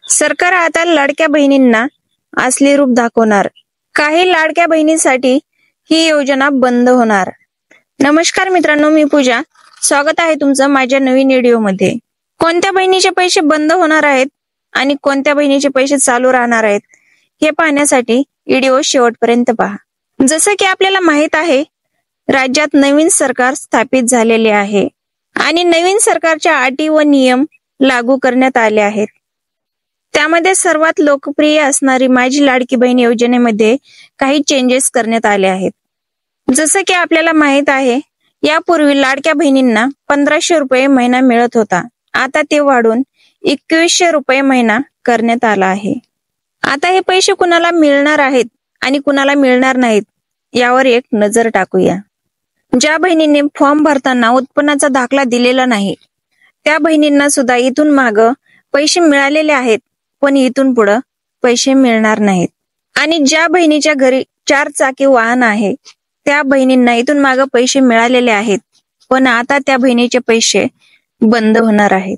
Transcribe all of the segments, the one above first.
सरकार आता लाडक्या बहिणींना असली रूप दाखवणार. काही लाडक्या बहिणींसाठी ही योजना बंद होणार. नमस्कार मित्रांनो, मी पूजा. स्वागत आहे तुमचं माझ्या नवीन व्हिडिओमध्ये. कोणत्या बहिणीचे पैसे बंद होणार आहेत आणि कोणत्या बहिणीचे पैसे चालू राहणार आहेत हे पाहण्यासाठी व्हिडिओ शेवटपर्यंत पहा. जसं की आपल्याला माहित आहे, राज्यात नवीन सरकार स्थापित झालेले आहे आणि नवीन सरकारच्या अटी व नियम लागू करण्यात आले आहेत. त्यामध्ये सर्वात लोकप्रिय असणारी माझी लाडकी बहीण योजनेमध्ये काही चेंजेस करण्यात आले आहेत. जसं की आपल्याला माहित आहे, यापूर्वी लाडक्या बहिणींना 1500 रुपये महिना मिळत होता. आता ते वाढून 2100 रुपये महिना करण्यात आला आहे. आता हे पैसे कुणाला मिळणार आहेत आणि कुणाला मिळणार नाहीत यावर एक नजर टाकूया. ज्या बहिणींनी फॉर्म भरताना उत्पन्नाचा दाखला दिलेला नाही, त्या बहिणींना सुद्धा इथून माग पैसे मिळालेले आहेत, पण इथून पुढे पैसे मिळणार नाहीत. आणि ज्या बहिणीच्या घरी 4 चाकी वाहन आहे, त्या बहिणींना इथून माग पैसे मिळालेले आहेत, पण आता त्या बहिणीचे पैसे बंद होणार आहेत.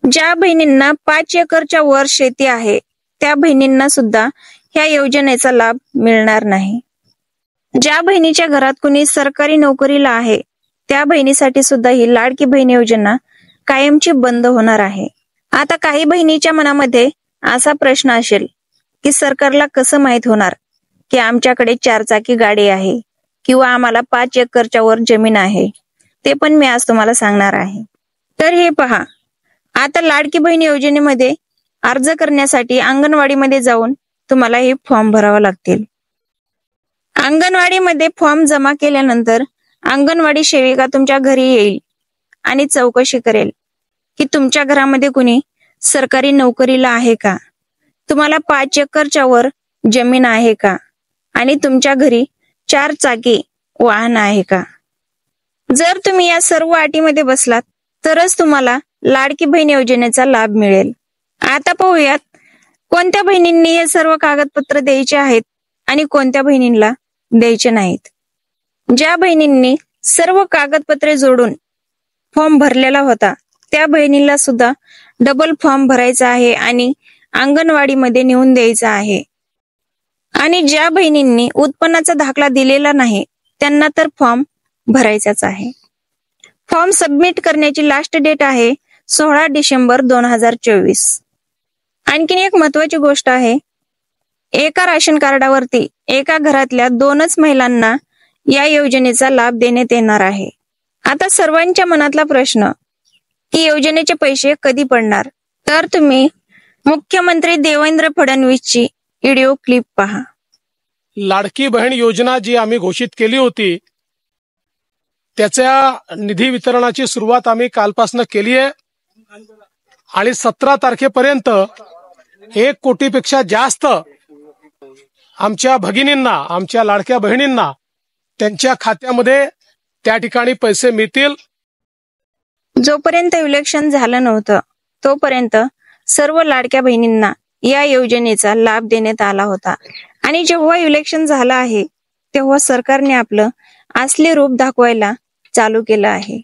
ज्या बहिणींना 5 एकरच्या वर शेती आहे, त्या बहिणींना सुद्धा ह्या योजनेचा लाभ मिळणार नाही. ज्या बहिणीच्या घरात कुणी सरकारी नोकरीला आहे, त्या बहिणीसाठी सुद्धा ही लाडकी बहीण योजना कायमची बंद होणार आहे. आता काही बहिणीच्या मनामध्ये असा प्रश्न असेल की सरकारला कसं माहित होणार की आमच्याकडे 4 चाकी गाडी आहे किंवा आम्हाला 5 एकरच्या वर जमीन आहे. ते पण मी आज तुम्हाला सांगणार आहे. तर हे पहा, आता लाडकी बहीण योजनेमध्ये अर्ज करण्यासाठी अंगणवाडीमध्ये जाऊन तुम्हाला हे फॉर्म भरावा लागतील. अंगणवाडीमध्ये फॉर्म जमा केल्यानंतर अंगणवाडी सेविका तुमच्या घरी येईल आणि चौकशी करेल की तुमच्या घरामध्ये कुणी सरकारी नोकरीला आहे का, तुम्हाला 5 एकरच्या वर जमीन आहे का आणि तुमच्या घरी 4 चाकी वाहन आहे का. जर तुम्ही या सर्व अटीमध्ये बसलात तरच तुम्हाला लाडकी बहीण योजनेचा लाभ मिळेल. आता पाहूयात कोणत्या बहिणींनी हे सर्व कागदपत्र द्यायचे आहेत आणि कोणत्या बहिणींना द्यायचे नाहीत. ज्या बहिणींनी सर्व कागदपत्रे जोडून फॉर्म भरलेला होता, त्या बहिणीला सुद्धा डबल फॉर्म भरायचा आहे आणि अंगणवाडीमध्ये नेऊन द्यायचा आहे. आणि ज्या बहिणींनी उत्पन्नाचा दाखला दिलेला नाही, त्यांना तर फॉर्म भरायचाच आहे. फॉर्म सबमिट करण्याची लास्ट डेट आहे 16 डिसेंबर 2024. आणखीन एक महत्वाची गोष्ट आहे, एका राशन कार्डावरती एका घरातल्या 2च महिलांना या योजनेचा लाभ देण्यात येणार आहे. आता सर्वांच्या मनातला प्रश्न की योजनेचे पैसे कधी पडणार, तर तुम्ही मुख्यमंत्री देवेंद्र फडणवीसची व्हिडिओ क्लिप पहा. लाडकी बहीण योजना जी आम्ही घोषित केली होती, त्याच्या निधी वितरणाची सुरुवात आम्ही कालपासून केली आहे आणि 17 तारखेपर्यंत 1 कोटीपेक्षा जास्त आमच्या भगिनींना, आमच्या लाडक्या बहिणींना त्यांच्या खात्यामध्ये त्या ठिकाणी पैसे मिळतील. जोपर्यंत इलेक्शन झालं नव्हतं तोपर्यंत सर्व लाडक्या बहिणींना या योजनेचा लाभ देण्यात आला होता आणि जेव्हा इलेक्शन झालं आहे तेव्हा सरकारने आपलं असली रूप दाखवायला चालू केलं आहे.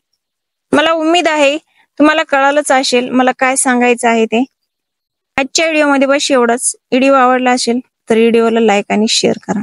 मला उम्मीद आहे तुम्हाला कळालंच असेल मला काय सांगायचं आहे ते. आजच्या व्हिडिओमध्ये बस एवढंच. व्हिडिओ आवडला असेल तर व्हिडिओला लाईक आणि शेअर करा.